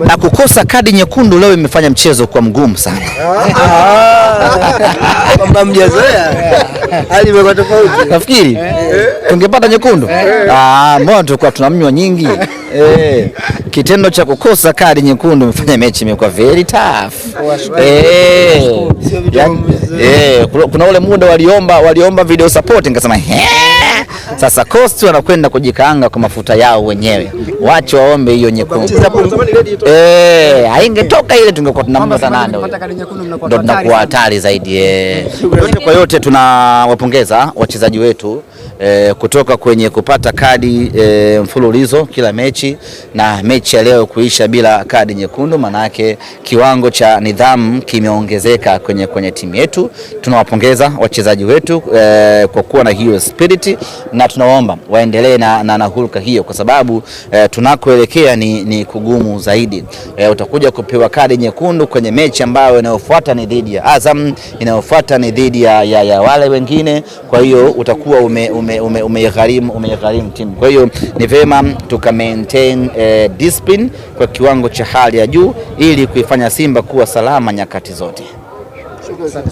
na kukosa kadi nyekundu leo imefanya mchezo kuwa mgumu sana. Kwamba mjazoea hali imekuwa tofauti. Nafikiri tungepata nyekundu mbona tulikuwa tunamnywa nyingi. Kitendo cha kukosa kadi nyekundu imefanya mechi imekuwa very tough. Kuna ule muda waliomba video support, nikasema sasa Coast wanakwenda kujikaanga kwa mafuta yao wenyewe, wacho waombe hiyo nyekundu. Haingetoka ile tungekuwa tunamnota nane, ndio tunakuwa hatari zaidi. Yote kwa yote tunawapongeza wachezaji wetu kutoka kwenye kupata kadi mfululizo kila mechi na mechi ya leo kuisha bila kadi nyekundu, manake kiwango cha nidhamu kimeongezeka kwenye timu yetu. Tunawapongeza wachezaji wetu kwa kuwa na hiyo spirit, na tunaomba waendelee na hulka hiyo, kwa sababu tunakoelekea ni kugumu zaidi. Utakuja kupewa kadi nyekundu kwenye mechi ambayo inayofuata ni dhidi ya Azam, inayofuata ni dhidi ya wale wengine, kwa hiyo utakuwa umegharimu timu. Kwa hiyo ni vema tuka maintain discipline kwa kiwango cha hali ya juu ili kuifanya Simba kuwa salama nyakati zote. Shukrani sana.